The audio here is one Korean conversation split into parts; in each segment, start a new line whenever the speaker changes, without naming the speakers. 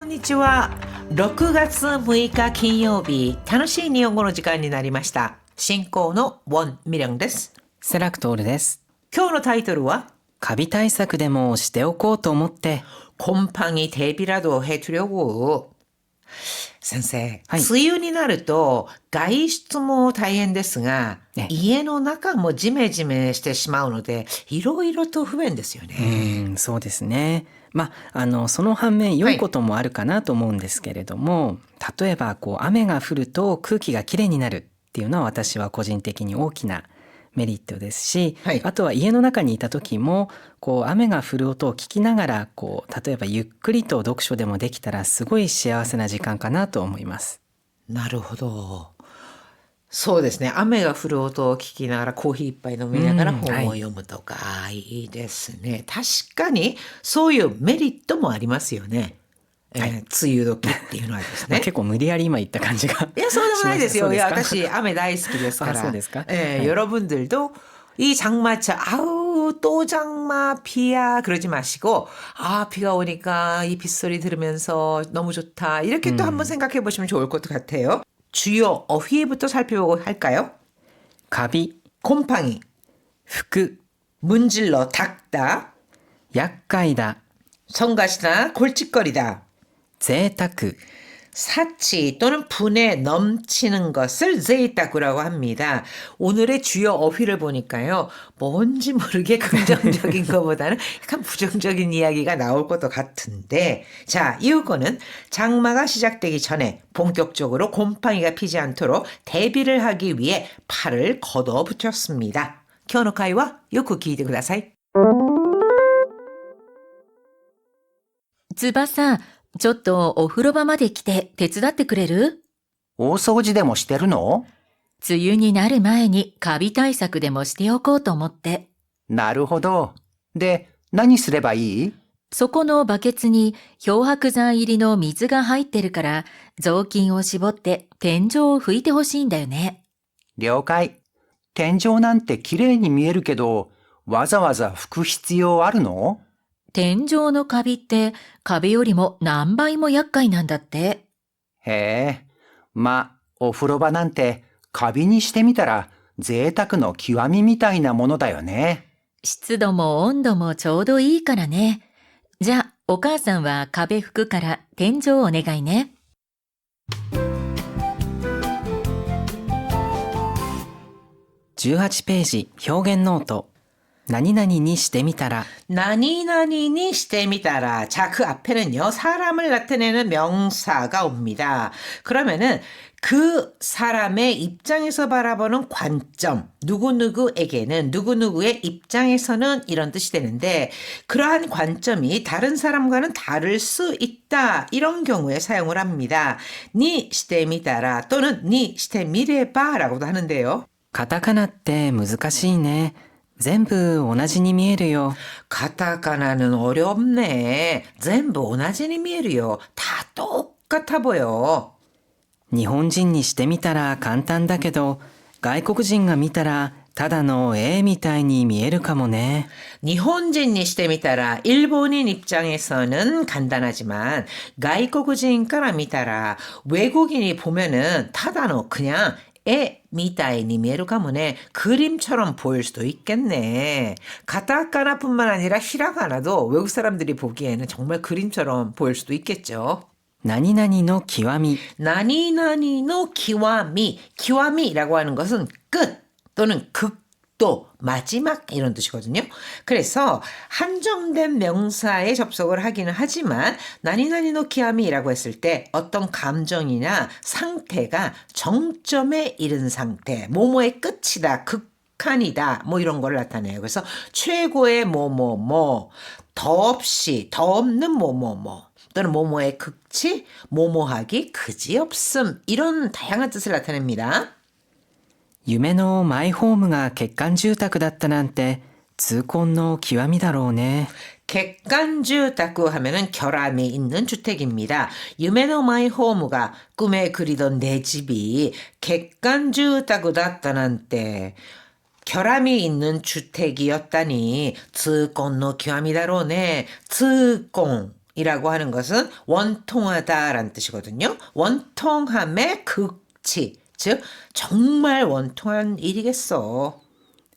こんにちは。6月6日金曜日、楽しい日本語の時間になりました。進行のウォン・ミリョンです。
セラクトールです。
今日のタイトルは
カビ対策でもしておこうと思って。
곰팡이 대비라도 해두려고.先生、
はい
梅雨になると外出も大変ですが、
ね
家の中もジメジメしてしまうので、いろいろと不便ですよね。
そうですね。その反面良いこともあるかなと思うんですけれども、例えば雨が降ると空気がきれいになるっていうのは私は個人的に大きなメリットですし、
はい
あとは家の中にいた時も雨が降る音を聞きながら例えばゆっくりと読書でもできたらすごい幸せな時間かなと思います。
なるほど。そうですね。雨が降る音を聞きながらコーヒー一杯飲みながら本を読むとか、いいですね。確かにそういうメリットもありますよね。梅雨時っていうのはですね。
結構無理やり今言った感じが
いや、そうでもないですよ。いや、
そうですか
私、雨大好きですから。
そうですか。
여러분들도 이 장마철, 아우, 또 장마, 비야, 그러지 마시고, 아, 비가 오니까 이 빗소리 들으면서 너무 좋다. 이렇게 또 한번 생각해 보시면 좋을 것 같아요. 주요 어휘부터 살펴보고 할까요?
カビ、
곰팡이,
拭く、
문질러, 닦다,
厄介だ、
성가시다, 골칫거리다.
贅沢、
사치 또는 분에 넘치는 것을 제이타쿠라고 합니다. 오늘의 주요 어휘를 보니까요. 뭔지 모르게 긍정적인 것보다는 약간 부정적인 이야기가 나올 것도 같은데, 자, 이거는 장마가 시작되기 전에 본격적으로 곰팡이가 피지 않도록 대비를 하기 위해 팔을 걷어 붙였습니다. 켜노카이와 요크 기이테 쿠다사이.
翼、ちょっとお風呂場まで来て手伝ってくれる？
大掃除でもしてるの？
梅雨になる前にカビ対策でもしておこうと思って。
なるほど。で、何すればいい？
そこのバケツに漂白剤入りの水が入ってるから雑巾を絞って天井を拭いてほしいんだよね。
了解。天井なんて綺麗に見えるけど、わざわざ拭く必要あるの？
天井のカビって壁よりも何倍も厄介なんだって。
へえ。お風呂場なんてカビにしてみたら贅沢の極みみたいなものだよね。
湿度も温度もちょうどいいからね。じゃあ、お母さんは壁拭くから天井お願いね。
18ページ表現ノート。何々にしてみたら。
나니나니니 시테미따라. 자, 그 앞에는요, 사람을 나타내는 명사가 옵니다. 그러면은 그 사람의 입장에서 바라보는 관점, 누구누구에게는 누구누구의 입장에서는 이런 뜻이 되는데, 그러한 관점이 다른 사람과는 다를 수 있다. 이런 경우에 사용을 합니다. 니 시테미따라 또는 니 시테미레바 라고도 하는데요.
カタカナって難しいね。全部同じに見えるよ。
가타카나는 어렵네. 전부 同じに見えるよ. 다 똑같아 보여.
日本人にしてみたら簡単だけど、外国人が見たらただの絵みたいに見えるかもね。
일본인이してみたら 일본인 입장에서는 간단하지만外国人から見たら 외국인이 보면은 타다노 그냥 에 미타이니 미에루카모네. 그림처럼 보일 수도 있겠네. 가타카나뿐만 아니라 히라가나도 외국 사람들이 보기에는 정말 그림처럼 보일 수도 있겠죠.
何々の極み。
나니나니노 기와미. 기와미라고 하는 것은 끝 또는 극도, 마지막 이런 뜻이거든요. 그래서 한정된 명사에 접속을 하기는 하지만 나니나니노 기와미라고 했을 때 어떤 감정이나 상태가 정점에 이른 상태, 뭐뭐의 끝이다, 극한이다, 뭐 이런 걸 나타내요. 그래서 최고의 뭐뭐뭐, 더없이, 더 없는 뭐뭐뭐, 또는 뭐뭐의 극치, 뭐뭐하기, 그지없음 이런 다양한 뜻을 나타냅니다.
夢のマイホームが欠陥住宅だったなんて痛恨の極みだろうね。
객관주택구 하면은 결함이 있는 주택입니다. 유메노 마이 호무가 꿈에 그리던 내 집이 객관주택이었다는데 결함이 있는 주택이었다니, 痛恨の極みだろうね. 痛恨 이라고 하는 것은 원통하다라는 뜻이거든요. 원통함의 극치, 즉 정말 원통한 일이겠어.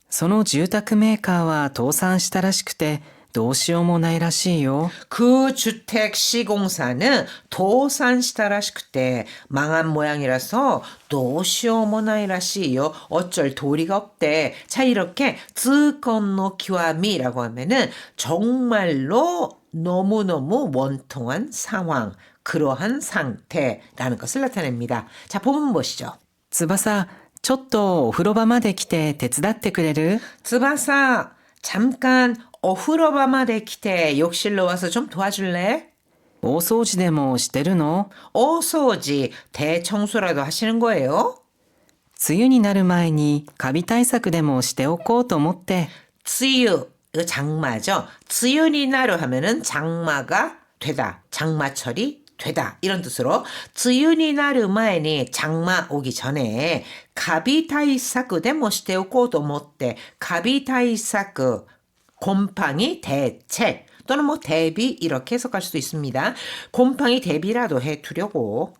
その住宅メーカーは倒産したらしくてどうしようもないらしいよ。
그 주택 시공사는 도산시다라시크때 망한 모양이라서 도시오모나이라시요. 어쩔 도리가 없대. 자, 이렇게 즈건노 기와미라고 하면은 정말로 너무너무 원통한 상황, 그러한 상태라는 것을 나타냅니다. 자, 본문 보시죠.
翼、ちょっとお風呂場まで来て手伝ってくれる？
즈바사, 잠깐 어후러바마데 기테 욕실로 와서 좀 도와줄래?
大掃除でもしてるの？
어소지 대청소라도 하시는 거예요?
梅雨になる前にカビ対策でもしておこうと思って。
쯔유, 이거 장마죠. 쯔윤이 나루 하면은 장마가 되다, 장마철이 되다 이런 뜻으로 쯔윤이 나루 마에니 장마 오기 전에 가비타이사크 데모시테오코도 못때 가비타이사크 곰팡이 대책 또는 뭐 대비 이렇게 해석할 수도 있습니다. 곰팡이 대비라도 해두려고.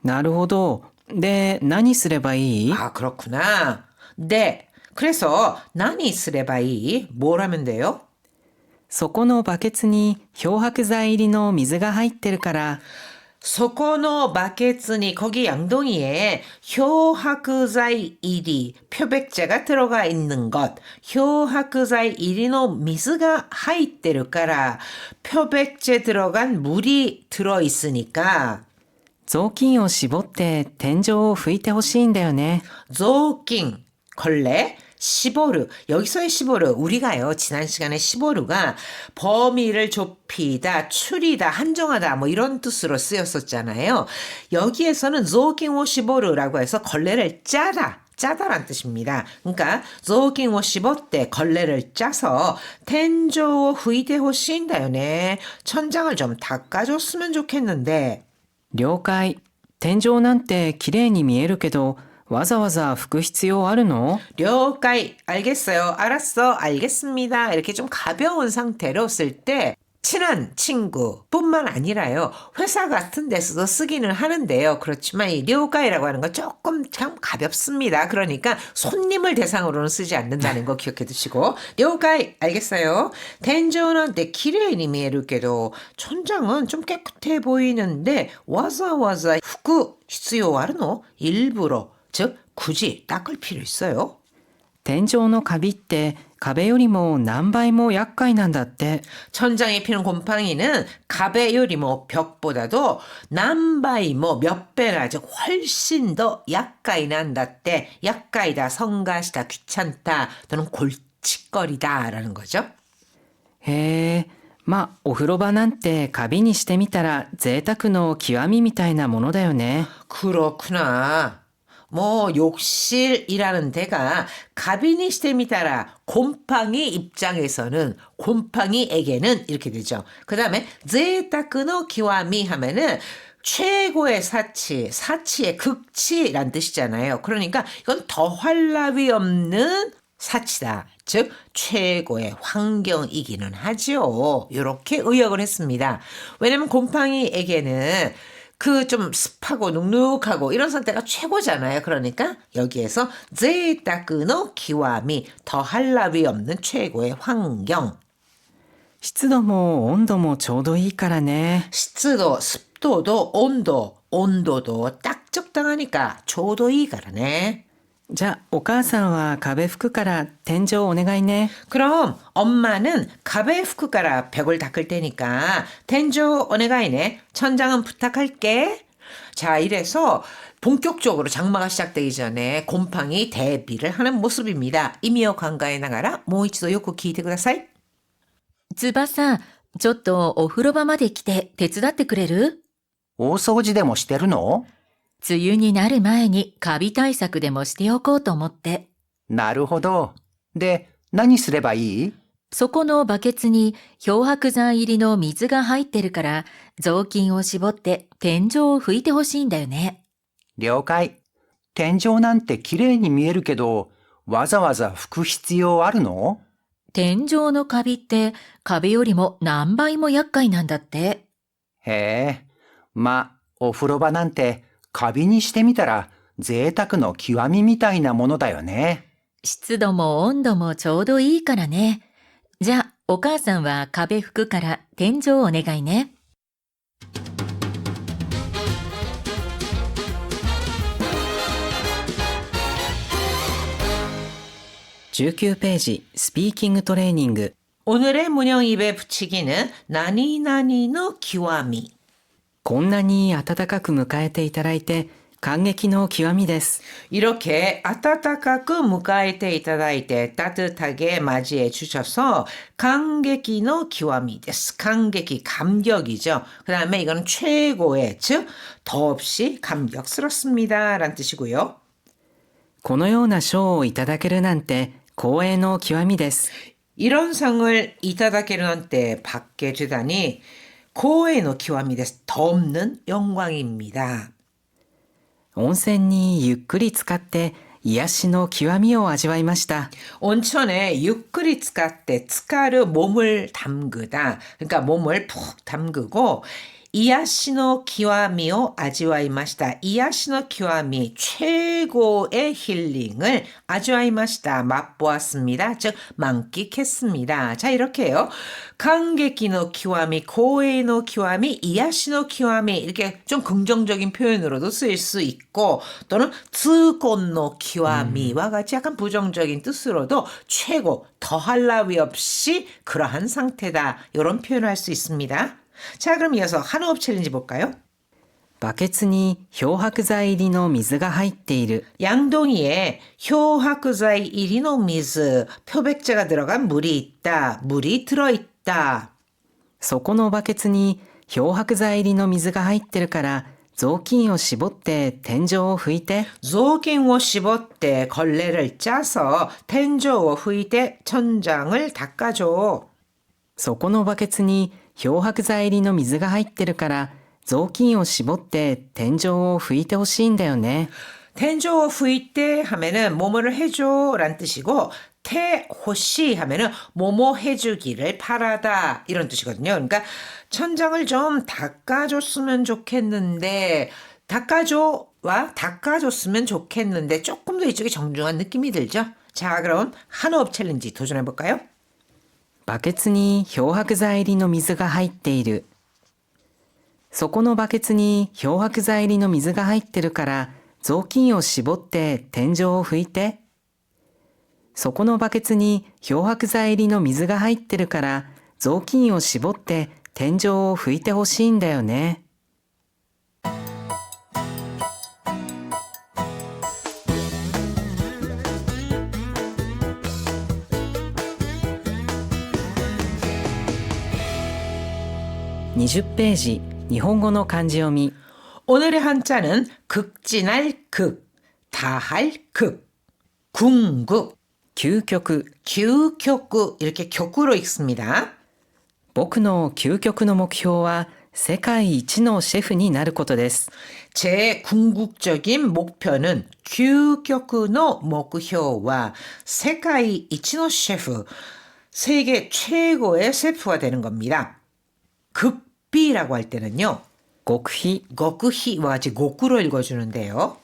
なるほど。で、何すればいい？
아 그렇구나. 네. 그래서 나니 스레바이 뭘 하면 돼요?
そこのバケツに漂白剤入りの水が入ってるから、
소코노 바켓스니 거기 양동이에 효학자이 1이 표백제가 들어가 있는 것 효학자이 1이노 미스가 하이테르까라 표백제 들어간 물이 들어있으니까
雑巾を絞って天井を拭いてほしいんだよね。
조깅 걸레 시보르 여기서의 시보르 우리가요 지난 시간에 시보르가 범위를 좁히다 추리다 한정하다 뭐 이런 뜻으로 쓰였었잖아요. 여기에서는 조깅오 시보르라고 해서 걸레를 짜다란 뜻입니다. 그러니까 조깅오 시보때 걸레를 짜서 텐조 후이데 호시인다요네 천장을 좀 닦아줬으면 좋겠는데
了解。天井なんて綺麗に見えるけど、わざわざ拭く必要あるの？
료까이 알겠어요. 알았어. 알겠습니다. 이렇게 좀 가벼운 상태로 쓸 때 친한 친구뿐만 아니라요. 회사 같은 데서도 쓰기는 하는데요. 그렇지만 이 료까이라고 하는 건 조금 참 가볍습니다. 그러니까 손님을 대상으로는 쓰지 않는다는 거 기억해 두시고 료까이 알겠어요. 텐조는 내 기레이니 미에르게도 천장은 좀 깨끗해 보이는데 와자와자 후쿠 히츠요아르노 일부러 즉 굳이 닦을 필요 있어요?
天井のカビって壁よりも何倍も厄介なんだって。
천장에 피는 곰팡이는 가베 요리 뭐 벽보다도 남바이 뭐 몇 배나 즉 훨씬 더 약가이 난다때 약가이다 성가시다 귀찮다 또는 골칫거리다라는 거죠.
へえ、まあお風呂場なんてカビにしてみたら贅沢の極みみたいなものだよね。
그렇구나. 뭐 욕실이라는 데가 가비니 시테미따라 곰팡이 입장에서는 곰팡이에게는 이렇게 되죠. 그 다음에 제타크노 기와미 하면은 최고의 사치의 극치란 뜻이잖아요. 그러니까 이건 더할 나위 없는 사치다. 즉 최고의 환경이기는 하죠. 이렇게 의역을 했습니다. 왜냐면 곰팡이에게는 그 좀 습하고 눅눅하고 이런 상태가 최고잖아요. 그러니까 여기에서 제타크노 기와미 더할 나위 없는 최고의 환경.
湿度も温度もちょうどいいからね。
湿度, 습도도 온도도 딱 적당하니까ちょうどいいからね.
じゃあお母さんは壁拭くから天井お願いね。
그럼 엄마는 가베 후쿠가라 벽을 닦을 테니까 텐조 오네가이네 천장은 부탁할게. 자 이래서 본격적으로 장마가 시작되기 전에 곰팡이 대비를 하는 모습입니다. 이미요 관가에 나가라 모이치도 요코 기이테 쿠다사이.
翼、ちょっとお風呂場まで来て手伝ってくれる？
大掃除でもしてるの？
梅雨になる前にカビ対策でもしておこうと思って。
なるほど。で、何すればいい？
そこのバケツに漂白剤入りの水が入ってるから雑巾を絞って天井を拭いてほしいんだよね。
了解。天井なんて綺麗に見えるけど、わざわざ拭く必要あるの？
天井のカビって壁よりも何倍も厄介なんだって。
へえ。お風呂場なんてカビにしてみたら贅沢の極みみたいなものだよね。
湿度も温度もちょうどいいからね。じゃあ、お母さんは壁拭くから天井お願いね。
19ページスピーキングトレーニング
오늘의 문형 입에 붙이기는 나니나니의 기와미.
こんなに温かく迎えていただいて感激の極みです。
이렇게 아따따까그 무가에테 이타다이테 따뜻하게 맞이해 주셔서 감격이노 기와미 데스. 감격이 감격이죠. 그 다음에 이건 최고의, 즉 더없이 감격스럽습니다 라는 뜻이고요.
このような賞をいただけるなんて光栄の極みです。
이런 상을 이타다케르한테 받게 되다니 고에노 기와미 데스. 덤는 영광입니다.
温泉にゆっくり浸かって癒しの極みを味わいました。
온천에 유크리 츠카때 츠카르 몸을 담그다. 그러니까 몸을 푹 담그고 이야시노 기와미오 아지와이마시다. 이야시노 기와미 최고의 힐링을 아지와이마시다. 맛보았습니다. 즉 만끽했습니다. 자, 이렇게요. 감격이노 기와미, 고에노 기와미, 이야시노 기와미 이렇게 좀 긍정적인 표현으로도 쓰일 수 있고 또는 츠곤노 기와미와 같이 약간 부정적인 뜻으로도 최고, 더할 나위 없이 그러한 상태다. 이런 표현을 할 수 있습니다. 자, 그럼 이어서 한호흡 챌린지 볼까요?
バケツに漂白剤入りの水が入っている。
양동이에 효학구자의 일이노 미즈, 표백제가 들어간 물이 있다. 물이 들어있다.
そこのバケツに漂白剤入りの水が入ってるから雑巾を絞って天井を拭いて。
조깅워 씹었대 걸레를 짜서 텐조워 후이대 천장을 닦아줘.
そこのバケツに漂白剤入りの水が入ってるから雑巾を絞って天井を拭いてほしいんだよね。
텐조워 후이대 하면은 뭐뭐를 해줘 란 뜻이고 태호시 하면은 뭐뭐 해주기를 바라다 이런 뜻이거든요. 그러니까 천장을 좀 닦아줬으면 좋겠는데 닦아줘와 닦아줬으면 좋겠는데 조금 더 이쪽에 정중한 느낌이 들죠. 자, 그럼 한호흡 챌린지 도전해볼까요?
バケツに漂白剤入りの水が入っている。そこのバケツに漂白剤入りの水が入ってるから雑巾を絞って天井を拭いて。そこのバケツに漂白剤入りの水が入ってるから雑巾を絞って天井を拭いてほしいんだよね。 20ページ日本語の漢字読み
오늘의 한자는 극진할 극, 다할 극, 궁극,
究極
규격구 이렇게 격구로 읽습니다.
僕の究極の目標は世界一のシェフになることです。
제 궁극적인 목표는 규격의 목표와 세계 이치노 셰프, 세계 최고의 셰프가 되는 겁니다. 극비라고 할 때는요.
極秘
極秘와 같이極구로 읽어주는데요.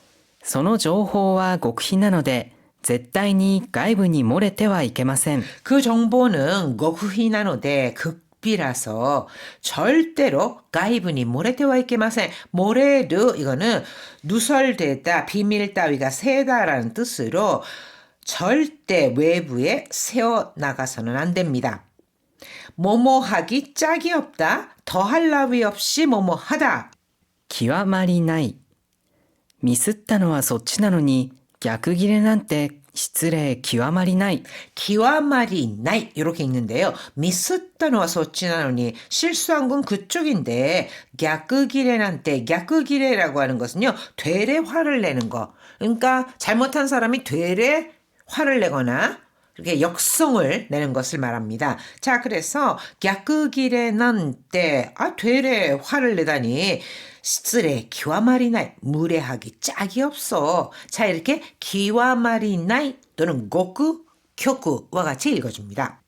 その情報は極秘なので絶対に外部に漏れてはいけません。
그 정보는極秘なので극비라서 절대로 가이브니 모래테와 있게마센. 모래도 이거는 누설되다, 비밀 따위가 새다라는 뜻으로 절대 외부에 새어나가서는 안 됩니다. 뭐뭐하기 짝이 없다, 더할 나위 없이 뭐뭐하다.
極まりない。ミスったのはそっちなのに逆ギレなんて失礼極まりない。
기와말이 나이 이렇게 읽는데요. 미스다노와 소치나노니 실수한 건 그쪽인데 갸끄기레난테 갸끄기레라고 하는 것은요. 되레 화를 내는 거. 그러니까 잘못한 사람이 되레 화를 내거나 이렇게 역성을 내는 것을 말합니다. 자, 그래서 갸끄기레난테 되레 화를 내다니失礼 기와마리나이 무례하기 짝이 없어. 자, 이렇게 기와마리나이 또는 고쿠, 쿄쿠와 같이 읽어줍니다.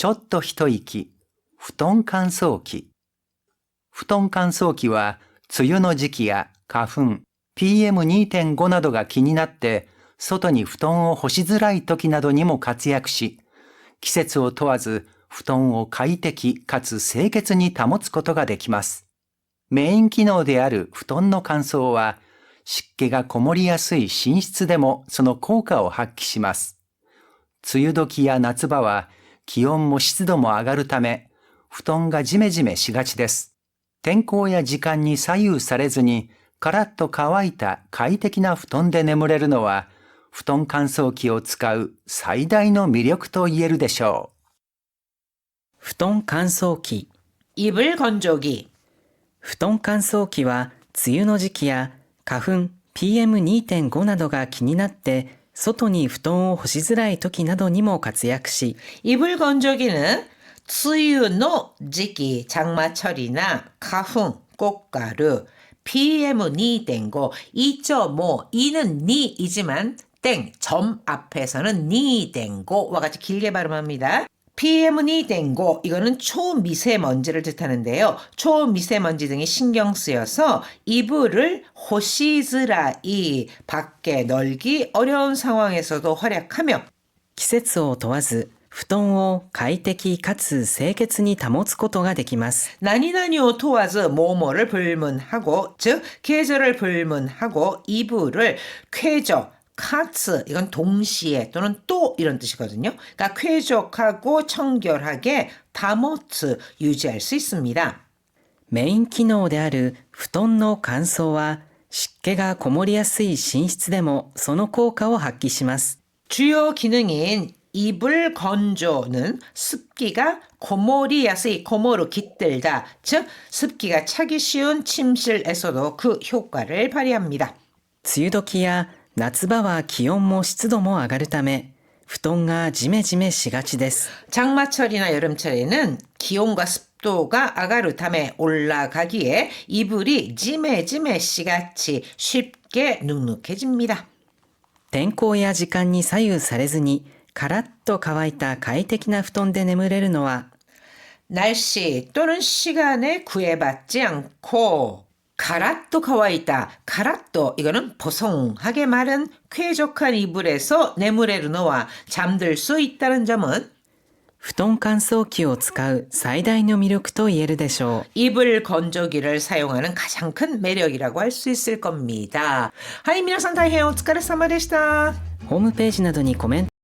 ちょっと一息、布団乾燥機。布団乾燥機は、梅雨の時期や花粉、PM2.5 などが気になって、外に布団を干しづらい時などにも活躍し、季節を問わず布団を快適かつ清潔に保つことができます。メイン機能である布団の乾燥は、湿気がこもりやすい寝室でもその効果を発揮します。梅雨時や夏場は気温も湿度も上がるため、布団がジメジメしがちです。天候や時間に左右されずに、カラッと乾いた快適な布団で眠れるのは、布団乾燥機を使う最大の魅力と言えるでしょう。
布団乾燥機。
이불 건조기.
布団乾燥機は梅雨の時期や花粉 PM2.5 などが気になって外に布団を干しづらい時などにも活躍し、
이불 건조기는梅雨の 時期, 장마철이나 가훈, 꽃가루, PM2.5, 2.5, 이는 니이지만 땡, 점 앞에서는 니댕고와 같이 길게 발음합니다. PM2.5 이거는 초미세먼지를 뜻하는데요. 초미세먼지 등이 신경 쓰여서 이불을 호시즈라이 밖에 널기 어려운 상황에서도 활약하며
季節を問わず布団を快適かつ清潔に保つことができます。
나니나니오 토와즈 뭐뭐를 불문하고 즉 계절을 불문하고 이불을 쾌적 카츠 이건 동시에 또는 또 이런 뜻이거든요. 그러니까 쾌적하고 청결하게 다모츠 유지할 수 있습니다.
メイン機能である布団の乾燥は湿気がこもりやすい寝室でもその効果を発揮します。
주요 기능인 이불 건조는 습기가 고모리야스이 고모로 깃들다 즉 습기가 차기 쉬운 침실에서도 그 효과를 발휘합니다.
梅雨時や夏場は気温も湿度も上がるため布団がジメジメしがちです。
장마철이나 여름철에는 기온과 습도가 아가르 탐에 올라가기에 이불이 지메지메씨같이 쉽게 눅눅해집니다.
天候や時間に左右されずにカラッと乾いた快適な布団で眠れるのは
날씨 또는 시간에 구애받지 않고 가라또 가와있다. 가라또 이거는 보송하게 마른 쾌적한 이불에서 내무레르노와 잠들 수 있다는 점은
布団乾燥機を使う最大の魅力と言えるでしょう。
이불 건조기를 사용하는 가장 큰 매력이라고 할 수 있을 겁니다. 하이, 미나산 다이헤요. 오츠카레사마でした.
ホームページなどにコメント